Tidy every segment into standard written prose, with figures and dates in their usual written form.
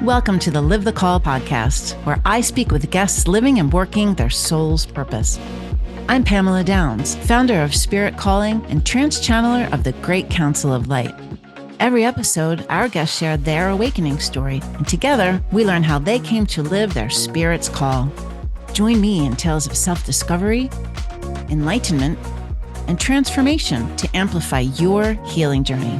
Welcome to the Live the Call podcast, where I speak with guests living and working their soul's purpose. I'm Pamela Downes, founder of Spirit Calling and trans-channeler of the Great Council of Light. Every episode, our guests share their awakening story, and together we learn how they came to live their spirit's call. Join me in tales of self-discovery, enlightenment, and transformation to amplify your healing journey.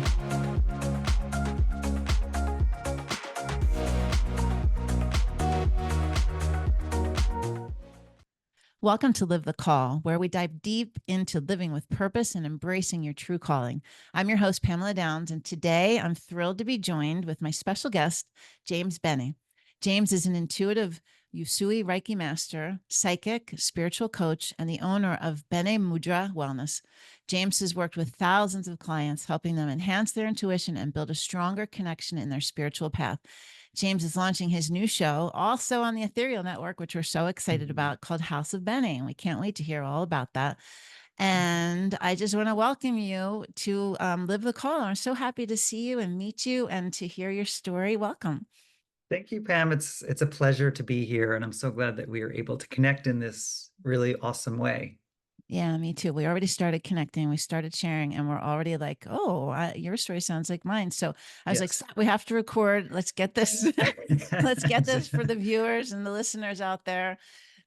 Welcome to Live the Call, where we dive deep into living with purpose and embracing your true calling. I'm your host, Pamela Downes, and today I'm thrilled to be joined with my special guest, James Bene. James is an intuitive Usui Reiki Master, psychic, spiritual coach, and the owner of Bene Mudra Wellness. James has worked with thousands of clients, helping them enhance their intuition and build a stronger connection in their spiritual path. James is launching his new show, also on the Ethereal Network, which we're so excited about, called House of Bene, and we can't wait to hear all about that. And I just want to welcome you to Live the Call. I'm so happy to see you and meet you and to hear your story. Welcome. Thank you, Pam. It's a pleasure to be here, and I'm so glad that we are able to connect in this really awesome way. Yeah, me too. We already started connecting. We started sharing, and we're already like, "Oh, your story sounds like mine." So I was like, Yes. "We have to record. Let's get this. Let's get this for the viewers and the listeners out there."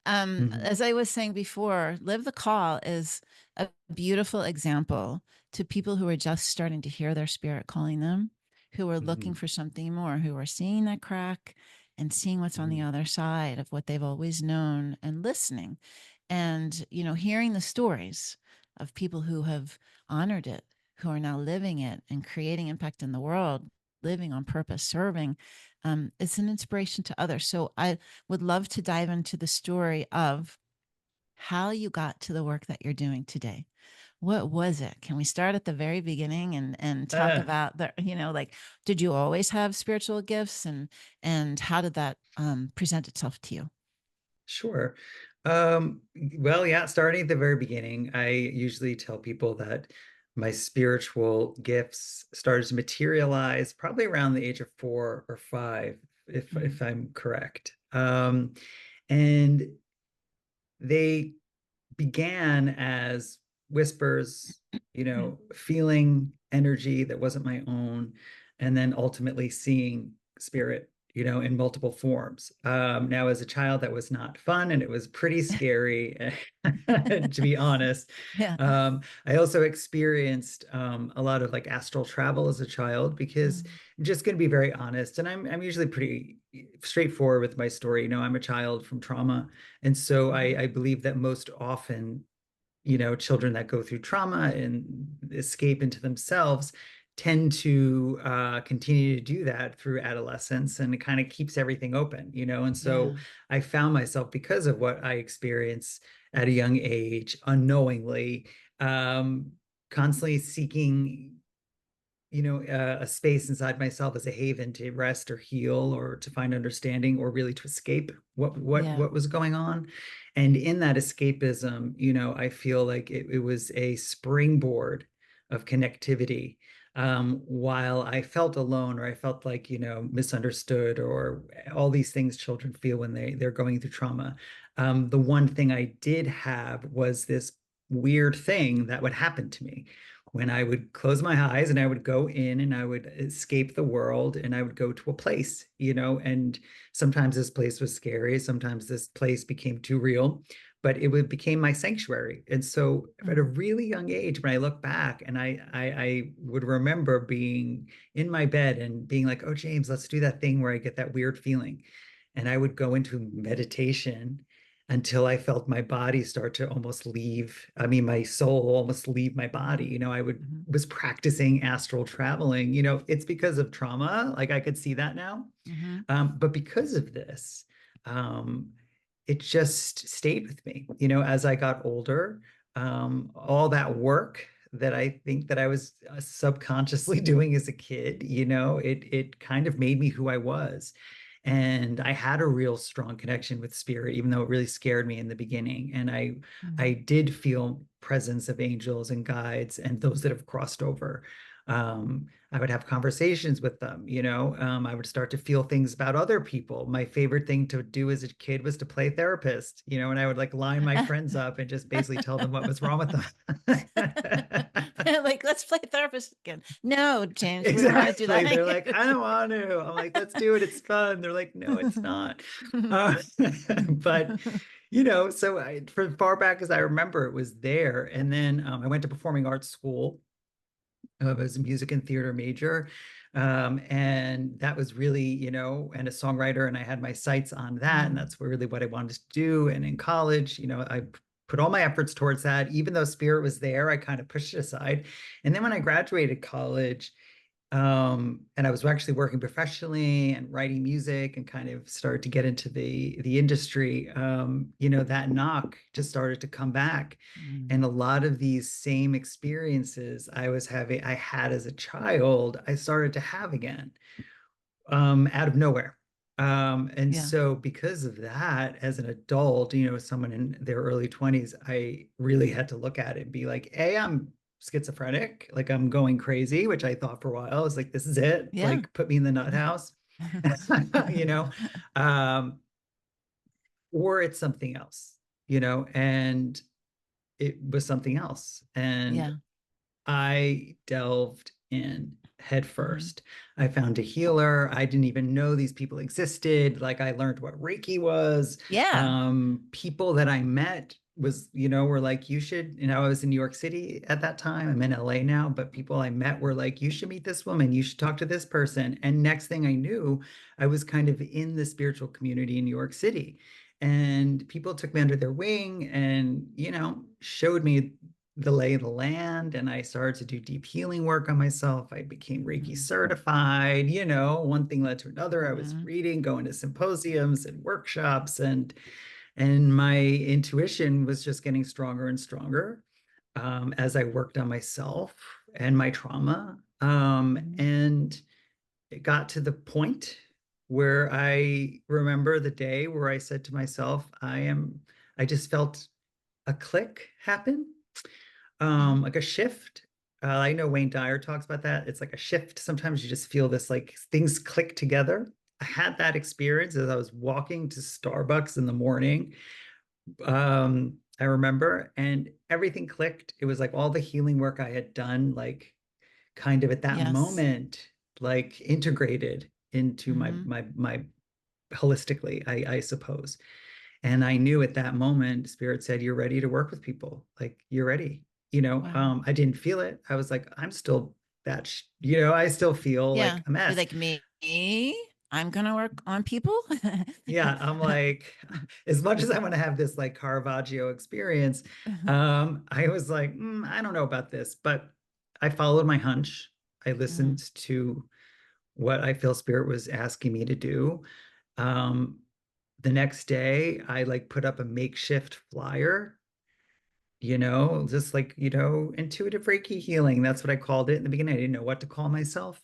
Mhm. As I was saying before, Live the Call is a beautiful example to people who are just starting to hear their spirit calling them, who are looking Mhm. for something more, who are seeing that crack and seeing what's on the Mhm. other side of what they've always known and listening. And, hearing the stories of people who have honored it, who are now living it and creating impact in the world, living on purpose, serving, it's an inspiration to others. So I would love to dive into the story of how you got to the work that you're doing today. What was it? Can we start at the very beginning and talk Uh, about the, like, did you always have spiritual gifts, and how did that present itself to you? sure. Well, yeah, starting at the very beginning, I usually tell people that my spiritual gifts started to materialize probably around the age of 4 or 5, if Mhm. if I'm correct. And they began as whispers, Yeah. feeling energy that wasn't my own, and then ultimately seeing spirit, in multiple forms. Now, as a child, that was not fun and it was pretty scary, to be honest. Yeah. I also experienced a lot of like astral travel as a child because Mm. I'm just going to be very honest, and I'm usually pretty straightforward with my story. I'm a child from trauma, and so Mhm. I believe that most often, children that go through trauma and escape into themselves tend to continue to do that through adolescence, and it kind of keeps everything open. And so Yeah. I found myself, because of what I experienced at a young age, unknowingly, um, constantly seeking a space inside myself as a haven to rest or heal or to find understanding or really to escape Yeah. what was going on. And in that escapism, I feel like it was a springboard of connectivity. While I felt alone, or I felt like, misunderstood, or all these things children feel when they're going through trauma, the one thing I did have was this weird thing that would happen to me when I would close my eyes and I would go in and I would escape the world and I would go to a place, and sometimes this place was scary. Sometimes this place became too real, but became my sanctuary. And so at a Mm. really young age, when I look back, and I would remember being in my bed and being like, oh, James, let's do that thing where I get that weird feeling. And I would go into meditation until I felt my body start to almost leave. I mean, my soul almost leave my body. I Mhm. was practicing astral traveling. It's because of trauma. Like, I could see that now. Mhm. But because of this, um, it just stayed with me. As I got older, all that work that I think that I was subconsciously doing as a kid, it kind of made me who I was. And I had a real strong connection with spirit, even though it really scared me in the beginning. And I Mhm. did feel presence of angels and guides and those that have crossed over. I would have conversations with them, I would start to feel things about other people. My favorite thing to do as a kid was to play therapist, and I would like line my friends up and just basically tell them what was wrong with them. Like, let's play therapist again. No, James, we don't want to do Exactly. They're like, I that. don't want to. I'm like, let's do it. It's fun. They're like, no, it's not. Uh, but so for far back as I remember, it was there. And then I went to performing arts school. I was a music and theater major. And that was really, and a songwriter, and I had my sights on that. And that's really what I wanted to do. And in college, I put all my efforts towards that. Even though spirit was there, I kind of pushed it aside. And then when I graduated college, and I was actually working professionally and writing music and kind of started to get into the industry, that knock just started to come back. And a lot of these same experiences I had as a child, I started to have again, out of nowhere. And Yeah. so because of that, as an adult, someone in their early 20s, I really had to look at it and be like, I'm schizophrenic, like I'm going crazy, which I thought for a while. I was like, this is it, Yeah. like put me in the nut house, you know, um, or it's something else, and it was something else. And Yeah. I delved in head Mhm. first. I found a healer. I didn't even know these people existed. Like I learned what Reiki was. Yeah. People that I met were like, you should, I was in New York City at that time. I'm in LA now, but people I met were like, you should meet this woman. You should talk to this person. And next thing I knew, I was kind of in the spiritual community in New York City. And people took me under their wing and, showed me the lay of the land, and I started to do deep healing work on myself. I became Reiki Mhm. certified, one thing led to another. I was Mhm. reading, going to symposiums and workshops, and my intuition was just getting stronger and stronger, as I worked on myself and my trauma. Mhm. And it got to the point where I remember the day where I said to myself, I just felt a click happen, Mhm. like a shift. I know Wayne Dyer talks about that. It's like a shift. Sometimes you just feel this like things click together. I had that experience as I was walking to Starbucks in the morning. I remember, and everything clicked. It was like all the healing work I had done, like kind of at that Yes. moment, like integrated into my Mhm. my my holistically, I suppose. And I knew at that moment, Spirit said, you're ready to work with people. Like you're ready. Wow. I didn't feel it. I was like, I'm still I still feel like Yeah. a You're mess. like me. I'm gonna work on people. Yeah. I'm like, as much as I want to have this like Caravaggio experience, I was like, I don't know about this, but I followed my hunch. I Mhm. listened to what I feel Spirit was asking me to do. Um, the next day, I like put up a makeshift flyer, just like, intuitive Reiki healing. That's what I called it in the beginning. I didn't know what to call myself.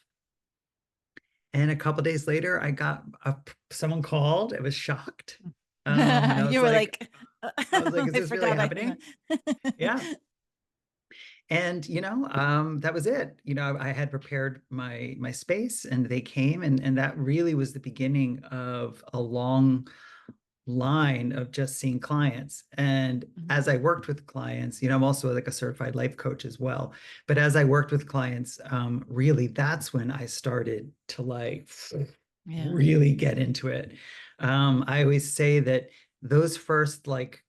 And a couple days later, someone called. I was shocked. And You were like, I was like, is I this really forgot happening? Yeah. And that was it. I had prepared my space, and they came, and that really was the beginning of a long line of just seeing clients. And Mhm. as I worked with clients, I'm also like a certified life coach as well. But as I worked with clients, really, that's when I started to like Yeah. really get into it. I always say that those first like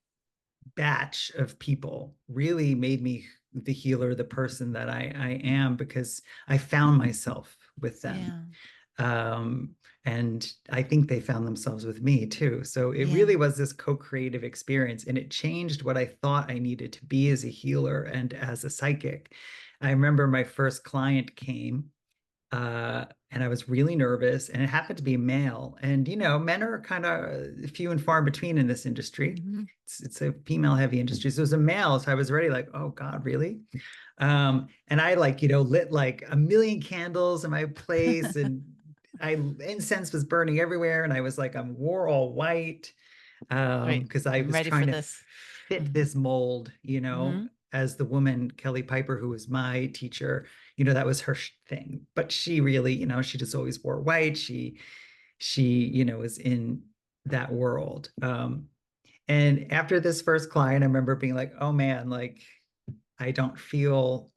batch of people really made me the healer, the person that I am, because I found myself with them. Yeah. um, and I think they found themselves with me too. So it Yeah. really was this co-creative experience, and it changed what I thought I needed to be as a healer and as a psychic. I remember my first client came, and I was really nervous, and it happened to be a male. And men are kind of few and far between in this industry. Mhm. It's a female heavy industry. So it was a male. So I was already like, oh God, really? And I like, lit like a million candles in my place, and incense was burning everywhere. And I was like, wore all white, Right. because I I'm was ready trying for to this. fit Mhm. this mold, Mhm. as the woman, Kelly Piper, who was my teacher, that was her thing. But she really, she just always wore white. She was in that world. And after this first client, I remember being like, oh man, like I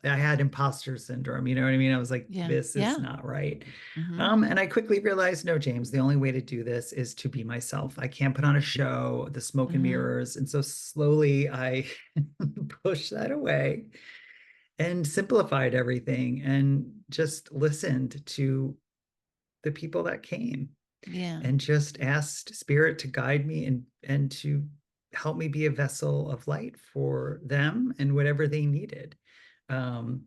had imposter syndrome. You know what I mean? I was like, Yeah. this is Yeah. not right. Mm-hmm. And I quickly realized, no, James, the only way to do this is to be myself. I can't put on a show, the smoke and Mm-hmm. mirrors. And so slowly I pushed that away and simplified everything and just listened to the people that came Yeah. and just asked spirit to guide me and to help me be a vessel of light for them and whatever they needed. um,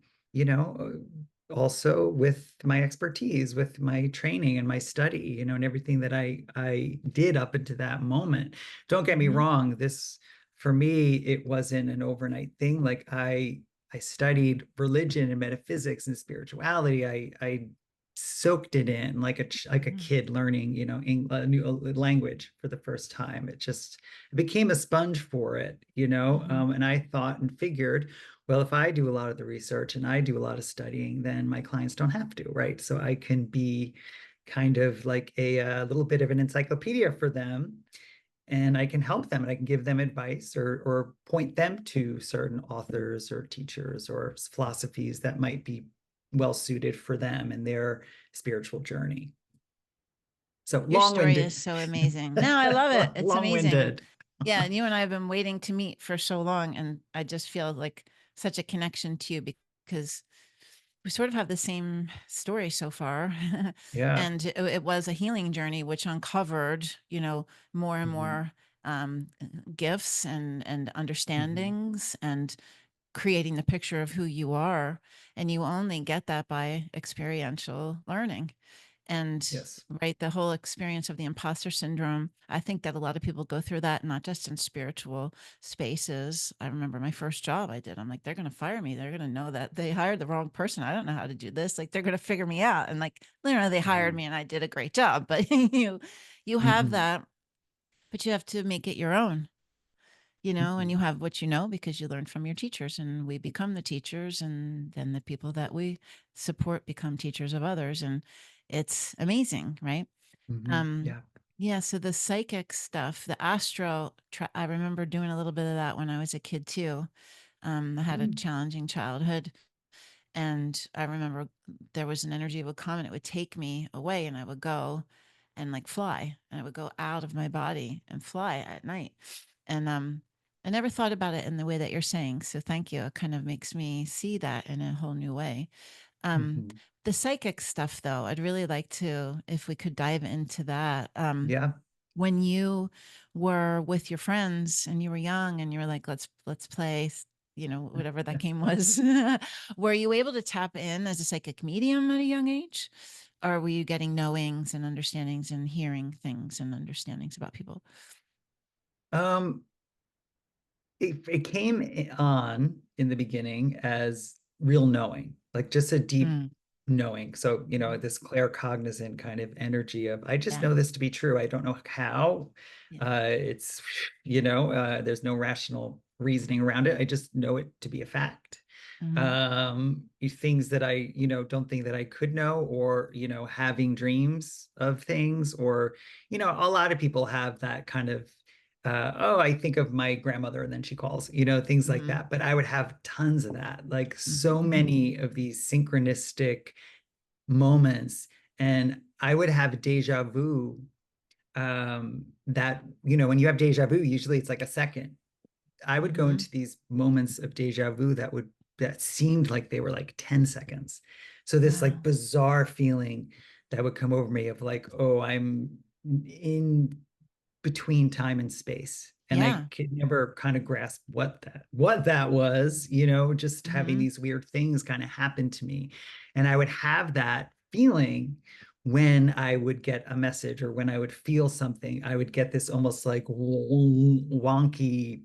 also with my expertise, with my training and my study, and everything that I did up into that moment. Don't get me Mm-hmm. wrong, this, for me, it wasn't an overnight thing. Like I studied religion and metaphysics and spirituality. I soaked it in like a Mm-hmm. kid learning, a new language for the first time. It became a sponge for it, Mm-hmm. and I thought and figured, well, if I do a lot of the research and I do a lot of studying, then my clients don't have to, right? So I can be kind of like a little bit of an encyclopedia for them, and I can help them and I can give them advice or point them to certain authors or teachers or philosophies that might be well suited for them and their spiritual journey. So Your story is long-winded, so amazing. No, I love it. It's amazing. long-winded. Yeah, and you and I have been waiting to meet for so long, and I just feel like such a connection to you because we sort of have the same story so far. Yeah. And it was a healing journey, which uncovered, more and Mhm. more um, gifts and Mhm. understandings and creating the picture of who you are. And you only get that by experiential learning. And Yes. right, the whole experience of the imposter syndrome, I think that a lot of people go through that, not just in spiritual spaces. I remember my first job I did. I'm like, they're going to fire me. They're going to know that they hired the wrong person. I don't know how to do this. Like, they're going to figure me out. And like, they hired Mhm. me and I did a great job. But you have Mhm. that, but you have to make it your own, and you Mhm. have what you know because you learned from your teachers, and we become the teachers, and then the people that we support become teachers of others. And it's amazing, right? Mhm. Um, Yeah. yeah, so the psychic stuff, the I remember doing a little bit of that when I was a kid too. I had a Mm. challenging childhood, and I remember there was an energy would come and it would take me away, and I would go and like fly, and I would go out of my body and fly at night. And I never thought about it in the way that you're saying. So thank you. It kind of makes me see that in a whole new way. Um, Mhm. the psychic stuff, though, I'd really like to, if we could dive into that. Yeah. When you were with your friends and you were young and you were like, let's play, whatever that game was, were you able to tap in as a psychic medium at a young age? Or were you getting knowings and understandings and hearing things and understandings about people? Um, it came on in the beginning as real knowing, like just a deep Mm, knowing. So, mhm. this claircognizant kind of energy of, I just Yeah. know this to be true. I don't know how. Yeah. It's, there's no rational reasoning around it. I just know it to be a fact. Hmm. Things that I, don't think that I could know, or, having dreams of things, or, a lot of people have that kind of, oh, I think of my grandmother and then she calls, things like Hmm. that. But I would have tons of that, like Hmm. so many of these synchronistic moments. And I would have deja vu, that, when you have deja vu, usually it's like a second. I would go Hmm. into these moments of deja vu that seemed like they were like 10 seconds. So this like Wow. bizarre feeling that would come over me of like, oh, I'm in between time and space. And I Yeah. could never kind of grasp what that was, just having Hmm. these weird things kind of happen to me. And I would have that feeling when I would get a message or when I would feel something. I would get this almost like wonky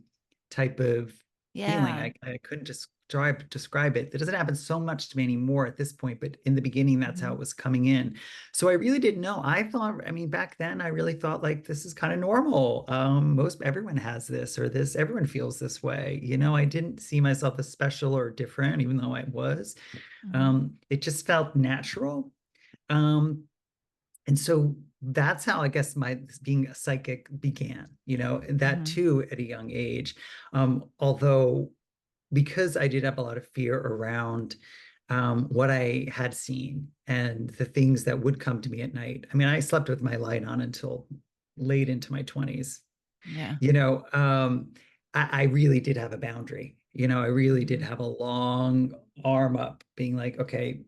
type of feeling. Yeah. I couldn't just describe it. That doesn't happen so much to me anymore at this point, but in the beginning, that's how it was coming in. So I really didn't know. I mean, back then, I really thought like this is kind of normal. Everyone has this or this, everyone feels this way. I didn't see myself as special or different, even though I was. Mm-hmm. It just felt natural. Um, and so that's how I guess my being a psychic began, that Mm-hmm. too at a young age. Although because I did have a lot of fear around what I had seen and the things that would come to me at night. I mean, I slept with my light on until late into my 20s. Yeah. You know, I really did have a boundary. I really did Mm-hmm. have a long arm up, being like, okay,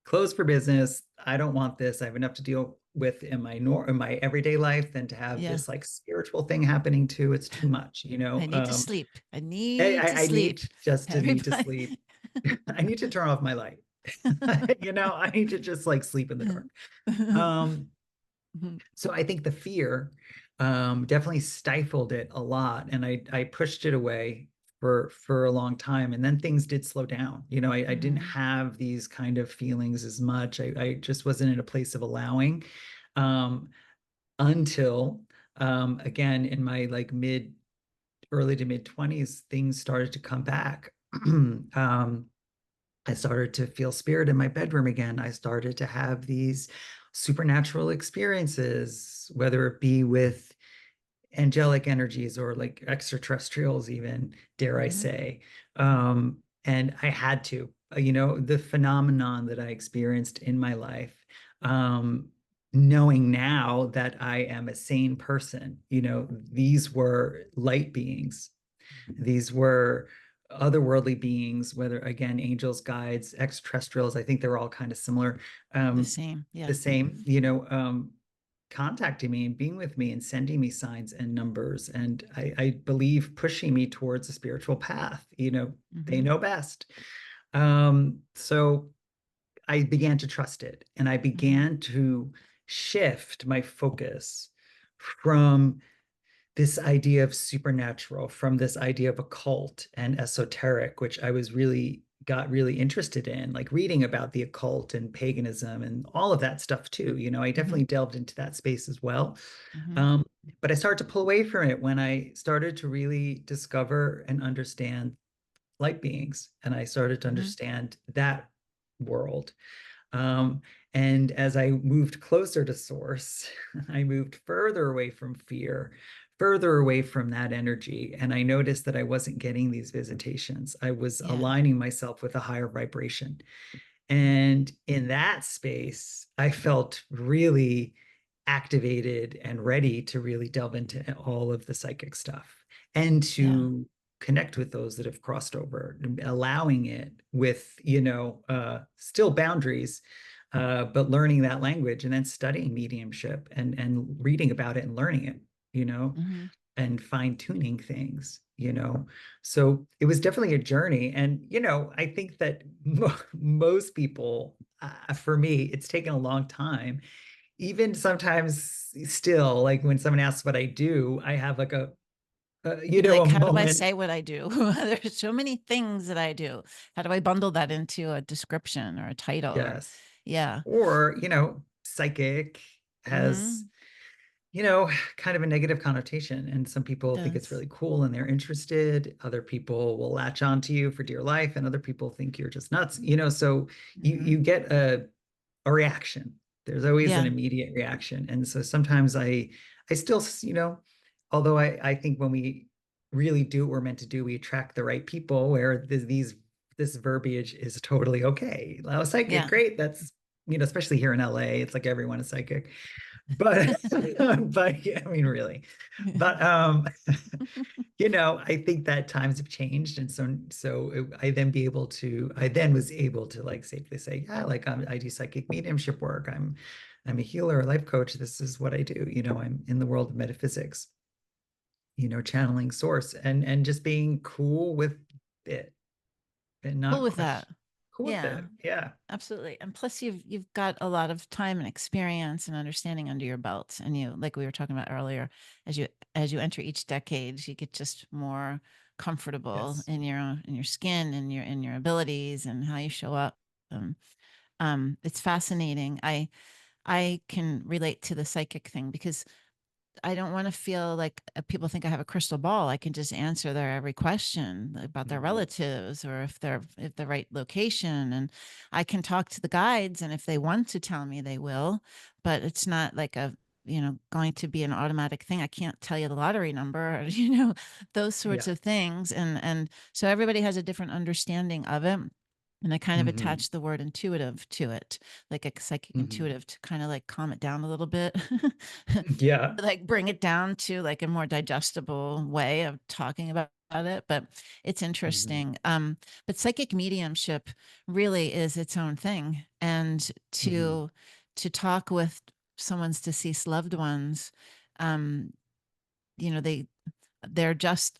closed for business. I don't want this. I have enough to deal with in my everyday life than to have Yeah. this like spiritual thing happening too. It's too much. I need to sleep. I I, need to I I need sleep. just to need to Everybody. sleep. I need to turn off my light. I need to just like sleep in the dark. Um, so I think the fear definitely stifled it a lot, and I pushed it away for a long time, and then things did slow down. I didn't Mm-hmm. have these kind of feelings as much. I just wasn't in a place of allowing um, until again in my like early to mid 20s, things started to come back. I started to feel spirit in my bedroom again. I started to have these supernatural experiences, whether it be with angelic energies or like extraterrestrials, even, dare I Mm-hmm. say. And I had to, the phenomenon that I experienced in my life, um, knowing now that I am a sane person, these were light beings. These were otherworldly beings, whether again, angels, guides, extraterrestrials, I think they're all kind of similar. The Um, same. the Yeah. same, contacting me and being with me and sending me signs and numbers. And I believe pushing me towards a spiritual path. They Mm-hmm. know best. So I began to trust it and I Mm-hmm. began to shift my focus from this idea of supernatural, from this idea of occult and esoteric, which I was really got really interested in, like reading about the occult and paganism and all of that stuff too. I Mm-hmm. definitely delved into that space as well. Mm-hmm. Um, but I started to pull away from it when I started to really discover and understand light beings, and I started to Mm-hmm. understand that world. Um, and as I moved closer to source, I moved further away from fear, further away from that energy. And I noticed that I wasn't getting these visitations. I was Yeah. aligning myself with a higher vibration. And in that space, I felt really activated and ready to really delve into all of the psychic stuff and Yeah. to connect with those that have crossed over, allowing it with, still boundaries, but learning that language and then studying mediumship and reading about it and learning it, you know, Mm-hmm. and fine tuning things, So it was definitely a journey. And, I think that most people, for me, it's taken a long time. Even sometimes still, like when someone asks what I do, I have like You'd be a like, how do I moment. say what I do? There's so many things that I do. How do I bundle that into a description or a title or Yes. yeah. Or, psychic has Mm-hmm. kind of a negative connotation. And some people think it's Does. really cool and they're interested. Other people will latch onto you for dear life, and other people think you're just nuts. So you Mm-hmm. get a reaction. There's always an Yeah. immediate reaction. And so sometimes I still, although I think when we really do what we're meant to do, we attract the right people where this verbiage is totally okay. Oh, psychic, Yeah. great. That's, especially here in LA, it's like everyone is psychic. But but yeah, I mean, really. But I think that times have changed, and I then was able to like safely say, yeah, like I do psychic mediumship work. I'm a healer, a life coach. This is what I do. I'm in the world of metaphysics. Channeling source and just being cool with it and Cool not with that. question. Cool with Yeah. it. Yeah. Absolutely. And plus you've got a lot of time and experience and understanding under your belt. And you, like we were talking about earlier, as you enter each decade, you get just more comfortable Yes. in your skin and your in your abilities and how you show up. Um, it's fascinating. I can relate to the psychic thing because I don't want to feel like people think I have a crystal ball. I can just answer their every question about their Mhm. relatives or if the right location. And I can talk to the guides, and if they want to tell me, they will. But it's not like a going to be an automatic thing. I can't tell you the lottery number, or, those sorts Yeah. of things. And so everybody has a different understanding of it. And I kind of Hmm. attach the word intuitive to it, like a psychic Hmm. intuitive, to kind of like calm it down a little bit. Yeah. Like bring it down to like a more digestible way of talking about it. But it's Hmm. interesting. But psychic mediumship really is its own thing. And Hmm. to talk with someone's deceased loved ones, um, they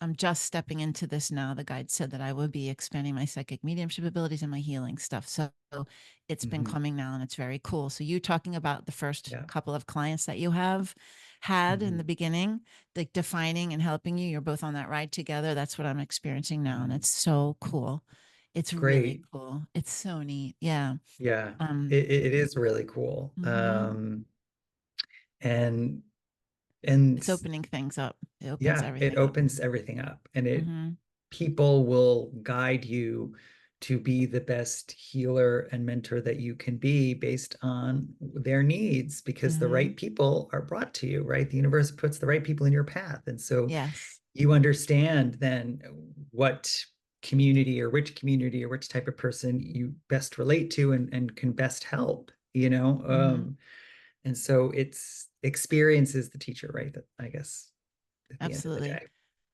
I'm just stepping into this now. The guide said that I would be expanding my psychic mediumship abilities and my healing stuff. So it's been Hmm. coming now and it's very cool. So you talking about the first Yeah. couple of clients that you have had in the Hmm. beginning, like defining and helping you, you're both on that ride together. That's what I'm experiencing now. And Hmm. it's so cool. It's really Great. cool. It's so neat. Yeah. Yeah. Um, It is really cool. mhm. And and It's opening things up. It opens yeah, it everything up. opens everything up, and it Hmm. people will guide you to be the best healer and mentor that you can be based on their needs, because the Hmm. right people are brought to you, right? The universe puts the right people in your path. And so Yes. you understand then what community or which type of person you best relate to and can best help, you know? Hmm. And so it's experience is the teacher, right? That I guess at the end of the Absolutely. day.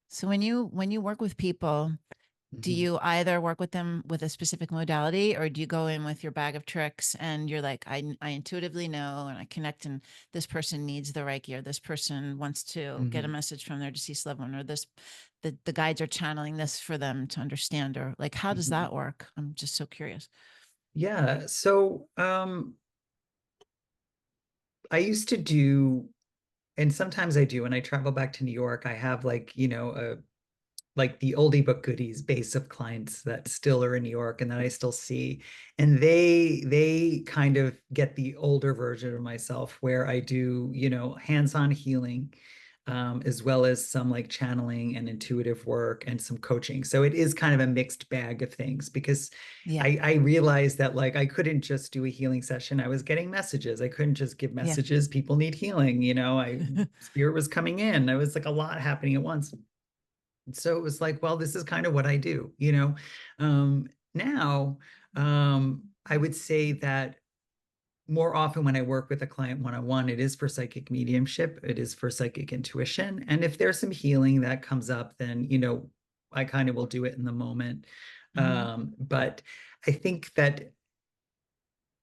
So when you work with people, do Mhm. you either work with them with a specific modality, or do you go in with your bag of tricks and you're like, I intuitively know and I connect, and this person needs the Reiki, or this person wants to get a Mhm. message from their deceased loved one, or the guides are channeling this for them to understand, or like, how does Mhm. that work? I'm just so curious. Yeah. So I used to do, and sometimes I do, when I travel back to New York, I have like, like the oldie but goodies base of clients that still are in New York and that I still see. And they kind of get the older version of myself, where I do, hands-on healing, as well as some like channeling and intuitive work and some coaching. So it is kind of a mixed bag of things, because Yeah. I realized that like I couldn't just do a healing session. I was getting messages. I couldn't just give Yeah. messages. People need healing, spirit was coming in. There was like a lot happening at once. So it was like, well, this is kind of what I do. Now, I would say that more often when I work with a client one-on-one, it is for psychic mediumship, it is for psychic intuition. And if there's some healing that comes up, then, I kind of will do it in the moment. Hmm. But I think that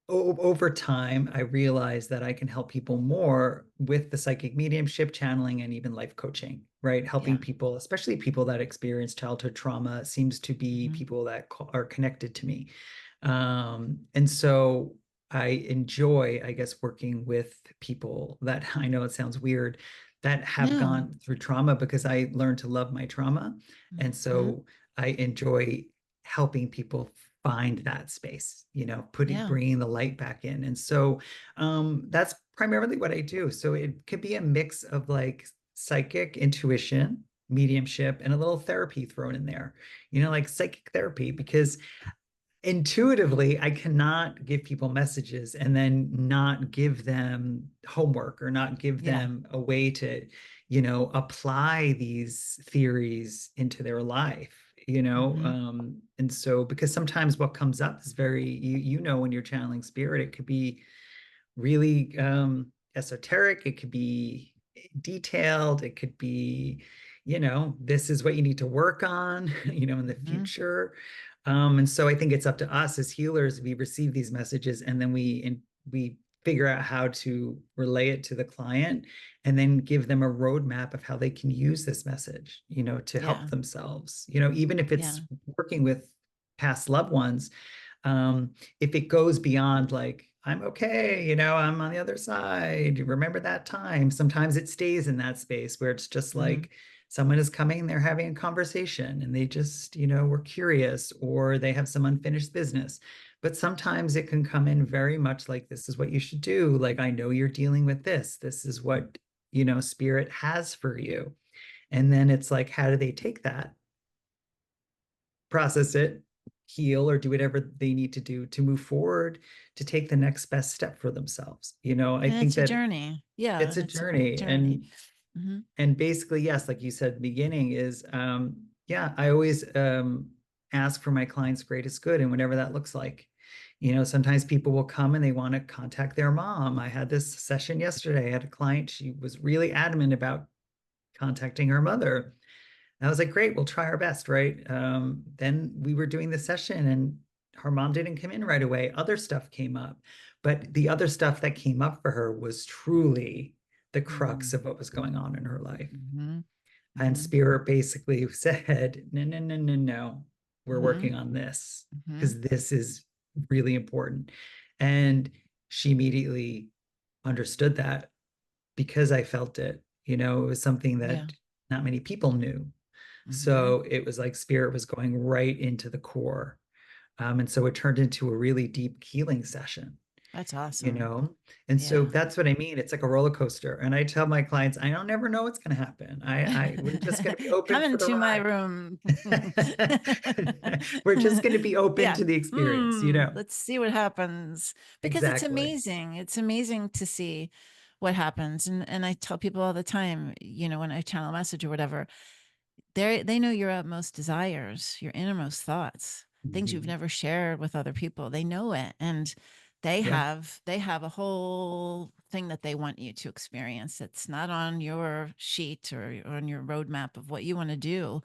over time, I realized that I can help people more with the psychic mediumship, channeling, and even life coaching, right? Helping Yeah. people, especially people that experience childhood trauma, seems to be Hmm. people that are connected to me. And so I enjoy, I guess, working with people that I know it sounds weird, that have No. gone through trauma, because I learned to love my trauma. And Hmm. so I enjoy helping people find that space, Yeah. bringing the light back in. And so that's primarily what I do. So it could be a mix of like psychic intuition, mediumship, and a little therapy thrown in there, like psychic therapy, because intuitively I cannot give people messages and then not give them homework, or not give Yeah. them a way to apply these theories into their life. Hmm. And so, because sometimes what comes up is very, when you're channeling spirit, it could be really esoteric, it could be detailed, it could be, this is what you need to work on, in the Hmm. future. And so I think it's up to us as healers. We receive these messages, and then we figure out how to relay it to the client, and then give them a roadmap of how they can use this message, to help Yeah. themselves, even if Yeah. it's working with past loved ones. If it goes beyond like, I'm okay, I'm on the other side, remember that time, sometimes it stays in that space where it's just Hmm. like, someone is coming, they're having a conversation and they just, were curious or they have some unfinished business. But sometimes it can come in very much like, this is what you should do. Like, I know you're dealing with this. This is what, spirit has for you. And then it's like, how do they take that, process it, heal, or do whatever they need to do to move forward, to take the next best step for themselves? I And think it's a that journey. Yeah. it's a It's a great journey. journey. And Hmm. basically, yes, like you said at the beginning, is yeah, I always ask for my clients' greatest good, and whatever that looks like. Sometimes people will come and they want to contact their mom. I had this session yesterday. I had a client, she was really adamant about contacting her mother. And I was like, great, we'll try our best, right? Then we were doing the session and her mom didn't come in right away. Other stuff came up, but the other stuff that came up for her was truly the crux of what was going on in her life. Hmm. And Hmm. Spirit basically said, no, no, no, no, no, we're Hmm. working on this Hmm. because this is really important. And she immediately understood that because I felt it. It was something Yeah. that not many people knew. Hmm. So it was like Spirit was going right into the core. And so it turned into a really deep healing session, That's you awesome. know? And so Yeah. that's what I mean. It's like a roller coaster. And I tell my clients, I don't never know what's going to happen. We're just going to be open Come for the into my ride. room. We're just going to be open Yeah. to the experience. Let's see what happens because it's Exactly. amazing. It's amazing to see what happens. And I tell people all the time, when I channel a message or whatever, they know your utmost desires, your innermost thoughts, things you've Mhm. never shared with other people. They know it. And Yeah. they have a whole thing that they want you to experience. It's not on your sheet or on your roadmap of what you want to do.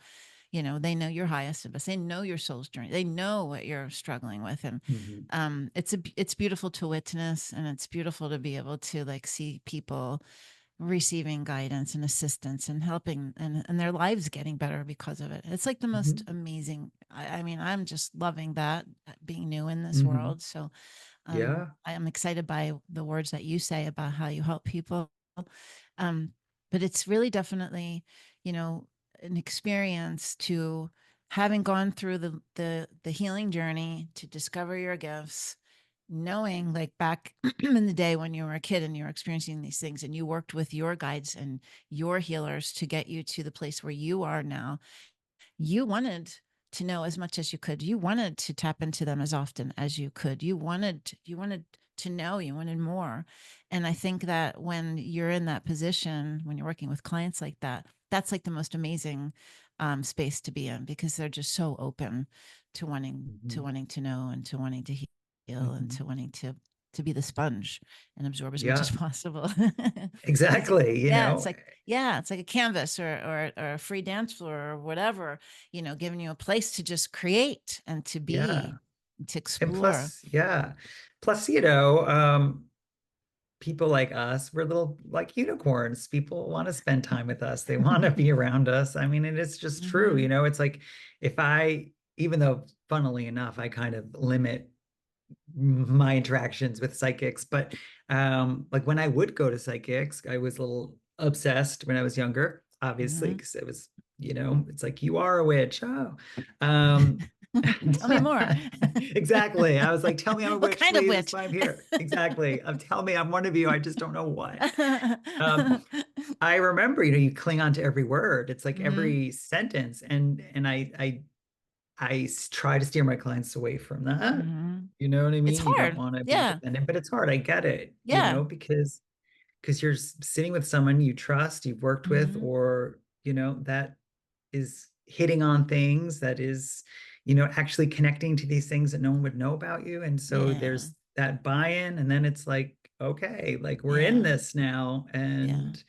They know your highest of us. They know your soul's journey. They know what you're struggling with. And Mhm. it's beautiful to witness, and it's beautiful to be able to like see people receiving guidance and assistance and helping, and their lives getting better because of it. It's like the most Mhm. amazing. I mean, I'm just loving that, being new in this Mhm. world. So Yeah. I am excited by the words that you say about how you help people. Um, but it's really definitely, you know, an experience to having gone through the healing journey to discover your gifts, knowing like back in the day when you were a kid and you were experiencing these things and you worked with your guides and your healers to get you to the place where you are now. You wanted to know as much as you could. You wanted to tap into them as often as you could. You wanted to know, you wanted more. And I think that when you're in that position, when you're working with clients like that, that's like the most amazing space to be in, because they're just so open to Mhm. wanting to know and to wanting to heal and Mhm. to wanting to be the sponge and absorb as much as Yeah. possible. It's like, Exactly. it's like a canvas or a free dance floor or whatever, giving you a place to just create and to Yeah. be, to And explore. plus, yeah. Plus, people like us, we're little like unicorns. People want to spend time with us. They want to be around us. I mean, and it's just true, Hmm. It's like if even though funnily enough, I kind of limit my interactions with psychics, but like when I would go to psychics, I was a little obsessed when I was younger, obviously, Hmm. because it was, it's like you are a witch. Oh. Um Tell me more. exactly. I was like, tell me I'm a What witch, kind of please. That's witch? why I'm here. Exactly. Tell me I'm one of you. I just don't know what. Um, I remember, you cling on to every word. It's like Hmm. every sentence, and I try to steer my clients away from that. Hmm. You know what I It's mean? You don't hard. want to be Yeah. dependent, but it's hard. I get it, Yeah. because you're sitting with someone you trust, you've worked with, Hmm. or, that is hitting on things, that is, actually connecting to these things that no one would know about you. And so Yeah. there's that buy-in, and then it's like, okay, like we're in Yeah. this now. Yeah. And,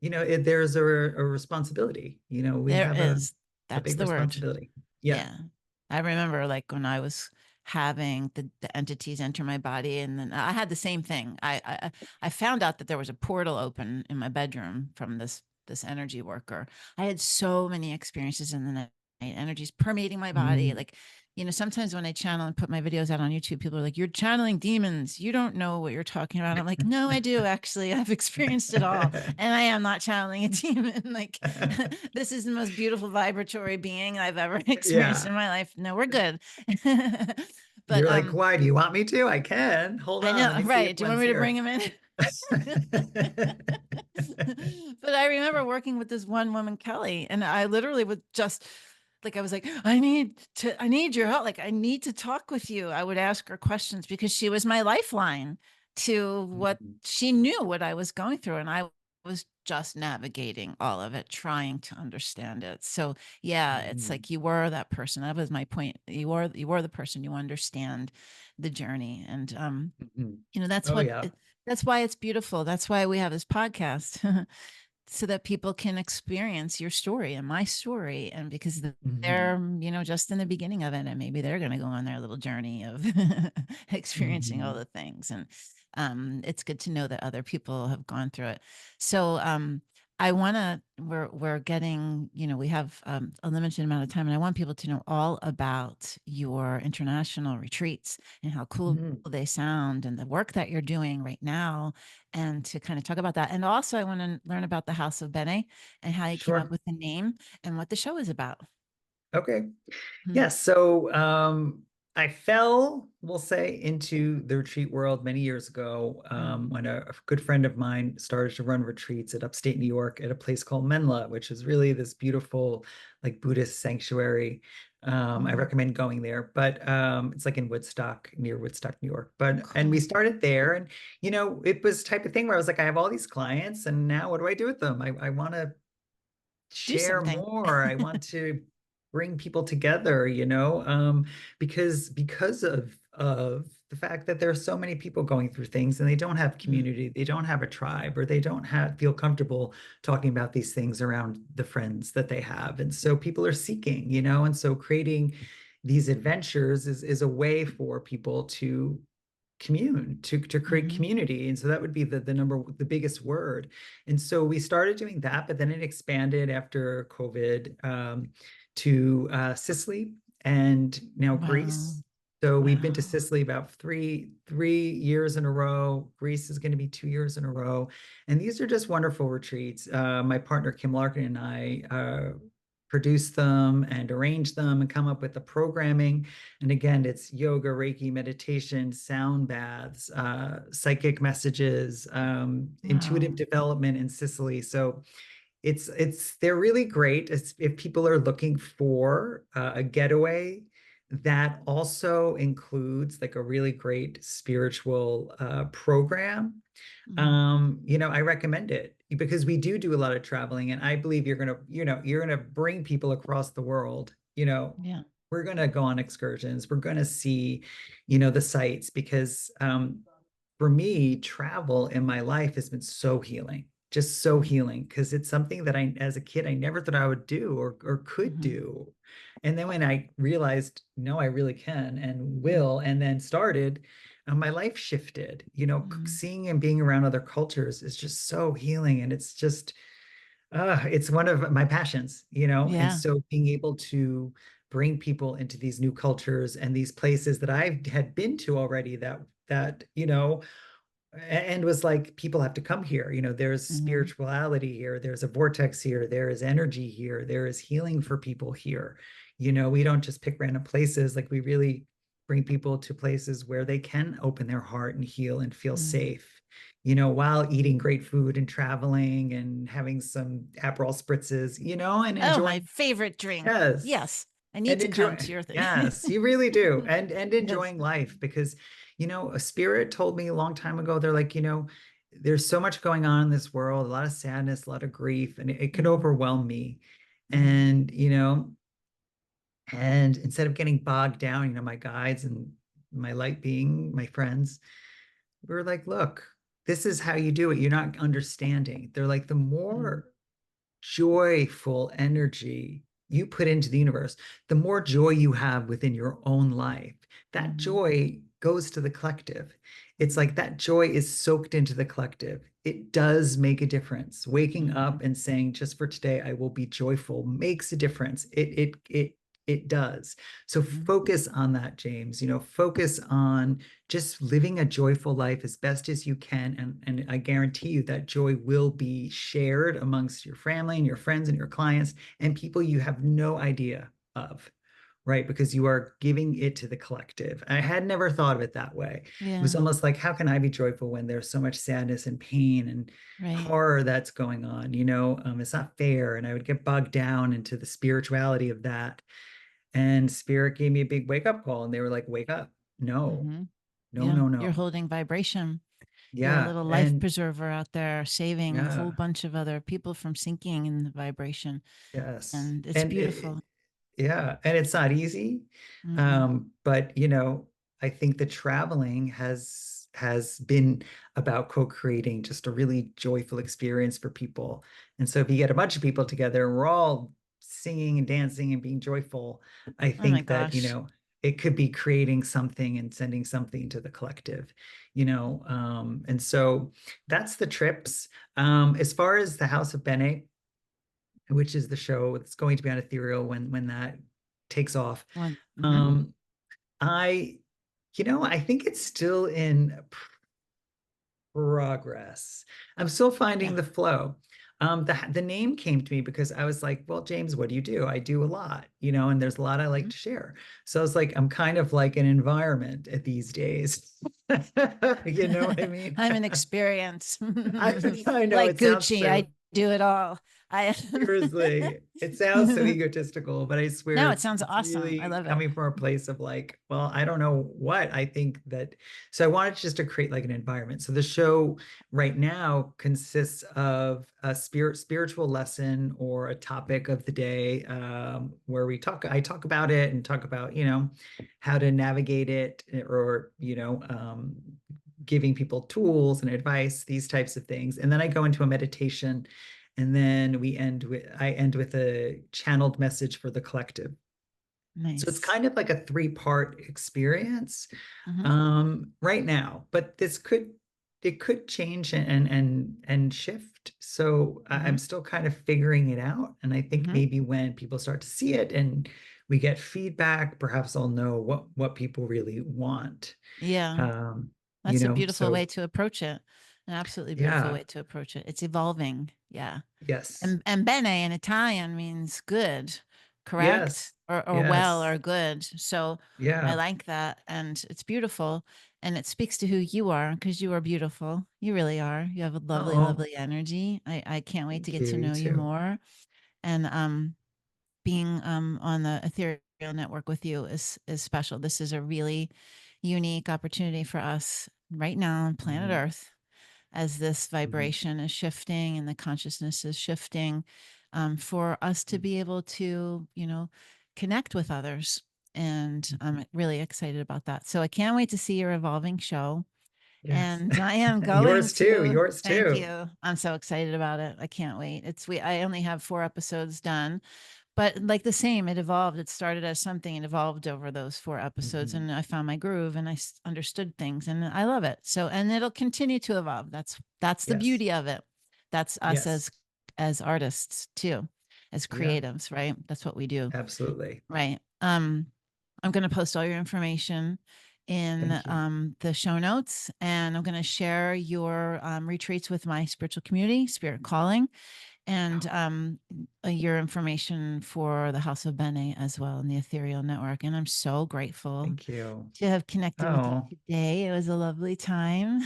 there's a responsibility, we There have is. a That's big the word. responsibility. Yeah. Yeah. I remember like when I was having the entities enter my body, and then I had the same thing. I found out that there was a portal open in my bedroom from this energy worker. I had so many experiences in the night, energies permeating my body, Mm. like sometimes when I channel and put my videos out on YouTube, people are like, "You're channeling demons. You don't know what you're talking about." I'm like, "No, I do actually. I've experienced it all, and I am not channeling a demon. Like, this is the most beautiful vibratory being I've ever experienced Yeah. in my life. No, we're good." But You're like, why? Do you want me to? I can. Hold I on. know, Let me see if right? Do you want one's me to bring here. him in? But I remember working with this one woman, Kelly, and I literally would just like, I was like, I need your help. Like, I need to talk with you. I would ask her questions because she was my lifeline to what Mhm. she knew what I was going through. And I was just navigating all of it, trying to understand it. So yeah, it's Mhm. like you were that person. That was my point. You were the person. You understand the journey. And Mhm. that's Oh yeah. that's why it's beautiful. That's why we have this podcast so that people can experience your story and my story. And because Mhm. they're, just in the beginning of it, and maybe they're going to go on their little journey of experiencing all Mhm. the things. And it's good to know that other people have gone through it. So I want to, we're getting, we have a limited amount of time, and I want people to know all about your international retreats and how cool Mhm. they sound and the work that you're doing right now, and to kind of talk about that. And also I want to learn about the House of Bene and how you came up Sure. with the name and what the show is about. Okay. Hmm. Yes. So I fell, we'll say, into the retreat world many years ago Mm. when a good friend of mine started to run retreats at upstate New York at a place called Menla, which is really this beautiful, like Buddhist sanctuary. I Mm. recommend going there, but it's like in Woodstock, near Woodstock, New York. Oh, And we cool. started there, and it was the type of thing where I was like, I have all these clients, and now what do I do with them? I want to Do share something. more. I want to bring people together, because of the fact that there are so many people going through things and they don't have Mm. community, they don't have a tribe, or they don't have feel comfortable talking about these things around the friends that they have. And so people are seeking, and so creating these adventures is a way for people to to create Hmm. community. And so that would be the biggest word. And so we started doing that, but then it expanded after COVID to Sicily and now Wow. Greece. So we've been to Wow. Sicily about three years in a row. Greece is going to be 2 years in a row, and these are just wonderful retreats. My partner Kim Larkin and I produce them and arrange them and come up with the programming. And again, it's yoga, Reiki, meditation, sound baths, psychic messages, intuitive Wow. development in Sicily. So they're really great if people are looking for a getaway that also includes like a really great spiritual program. Mm. I recommend it because we do a lot of traveling, and I believe you're gonna bring people across the world. Yeah. We're gonna go on excursions. We're gonna see, the sights because for me, travel in my life has been so healing, just so Mm. healing, because it's something that as a kid, I never thought I would do or could Hmm. do. And then when I realized, no, I really can and Mm. will, and then started, my life shifted. Mm. Seeing and being around other cultures is just so healing. And it's one of my passions. And Yeah. so being able to bring people into these new cultures and these places that I had been to already and was like, people have to come here. There's Hmm. spirituality here, there's a vortex here, there is energy here, there is healing for people here. We don't just pick random places, like we really bring people to places where they can open their heart and heal and feel Mm. safe, while eating great food and traveling and having some Aperol spritzes, and Oh, my enjoying. favorite drink. Yes. Yes. I need And to come enjoy. to your thing. Yes, you really do. And Yes. enjoying life because, a spirit told me a long time ago, they're like, there's so much going on in this world, a lot of sadness, a lot of grief, and it could Hmm. overwhelm me. Hmm. And instead of getting bogged down, my guides and my light being, my friends, we were like, look, this is how you do it. You're not understanding. They're like, the Mm. more joyful energy you put into the universe, the more joy you have within your own life. That Hmm. joy goes to the collective. It's like that joy is soaked into the collective. It does make a difference. Waking Hmm. up and saying, just for today, I will be joyful makes a difference. It it does. So focus on that, James. Focus on just living a joyful life as best as you can. And I guarantee you that joy will be shared amongst your family and your friends and your clients and people you have no idea of, right? Because you are giving it to the collective. I had never thought of it that way. It was Yeah. almost like, how can I be joyful when there's so much sadness and pain and Right. horror that's going on? It's not fair. And I would get bogged down into the spirituality of that. And spirit gave me a big wake up call, and they were like, wake up. No, Mm-hmm. no, Yeah. no, You're no. holding vibration. You're a Yeah. little life And preserver out there, saving a whole yeah, bunch of other people from sinking in the vibration. yes. And it's And beautiful. yeah, and it's not easy. Mm-mm. But I think the traveling has been about co-creating just a really joyful experience for people. And so if you get a bunch of people together and we're all singing and dancing and being joyful, I Oh my think that, gosh. it could be creating something and sending something to the collective, and so that's the trips. As far as the House of Bene, which is the show that's going to be on Ethereal when that takes off. Well, mm-hmm. Um, I, I think it's still in progress. I'm still finding Yeah. the flow. The name came to me because I was like, well, James, what do you do? I do a lot, and there's a lot I like Mm-hmm. to share. So I was like, I'm kind of like an environment at these days. You know what I mean? I'm an experience. I know Like it sounds Gucci, so. I do it all. I Seriously, it sounds so egotistical, but I swear No, it it's sounds it's awesome. I really love it. coming from a place of like, well, I don't know what I think that. So I wanted just to create like an environment. So the show right now consists of a spiritual lesson or a topic of the day, where I talk about it and talk about, how to navigate it, or, giving people tools and advice, these types of things. And then I go into a meditation, and then I end with a channeled message for the collective. So it's Nice. kind of like a 3-part experience, Mm-hmm. right now, but it could change and shift. So Mm-hmm. I'm still kind of figuring it out. And I think Mm-hmm. maybe when people start to see it and we get feedback, perhaps I'll know what people really want. Yeah. Um, That's a beautiful way so to approach it. An absolutely beautiful yeah, way to approach it. It's evolving. Yeah. yes, And bene in Italian means good, correct? yes, Or well yes, or good. So I yeah. like that. And it's beautiful. And it speaks to who you are, because you are beautiful. You really are. You have a lovely, Oh, lovely energy. I can't wait to thank get to you. You know you too. more. And being on the Ethereal network with you is special. This is a really unique opportunity for us right now on planet Mhm, Earth, as this mhm, vibration is shifting and the consciousness is shifting, for us to mhm, be able to, connect with others. And mhm. I'm really excited about that. So I can't wait to see your evolving show. Yes. And I am going Yours too. to Yours thank too. you. I'm so excited about it. I can't wait. I only have 4 episodes done, but like the same, it evolved. It started as something and evolved over those 4 episodes, Mhm. and I found my groove and I understood things, and I love it. So, and it'll continue to evolve. That's the Yes. beauty of it. That's us Yes. as artists too, as Yeah, creatives, right? That's what we do. absolutely. Right. I'm going to post all your information in Thank you. the show notes, and I'm going to share your retreats with my spiritual community, Spirit Calling, and Oh, your information for the House of Bene as well in the Ethereal Network. And I'm so grateful thank you. to have connected with you Oh, today. It was a lovely time.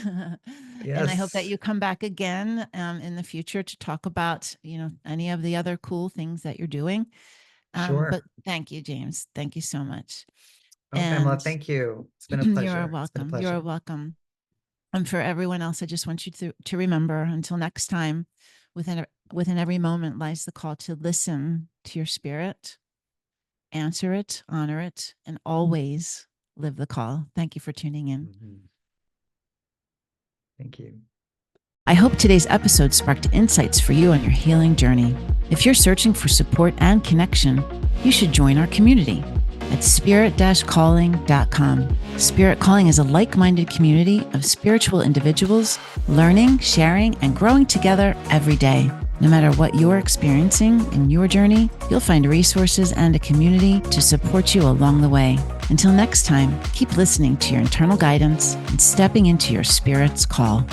And I hope that yes. you come back again in the future to talk about, any of the other cool things that you're doing. But Sure. thank you, James. Thank you so much. Oh, Pamela, And thank you. It's been a you're pleasure. It's been a welcome. You're pleasure. welcome. And for everyone else, I just want you to remember, until next time, within every moment lies the call to listen to your spirit, answer it, honor it, and always live the call. Thank you for tuning in. Mhm. Thank you. I hope today's episode sparked insights for you on your healing journey. If you're searching for support and connection, you should join our community at spirit-calling.com. Spirit Calling is a like-minded community of spiritual individuals learning, sharing, and growing together every day. No matter what you're experiencing in your journey, you'll find resources and a community to support you along the way. Until next time, keep listening to your internal guidance and stepping into your spirit's call.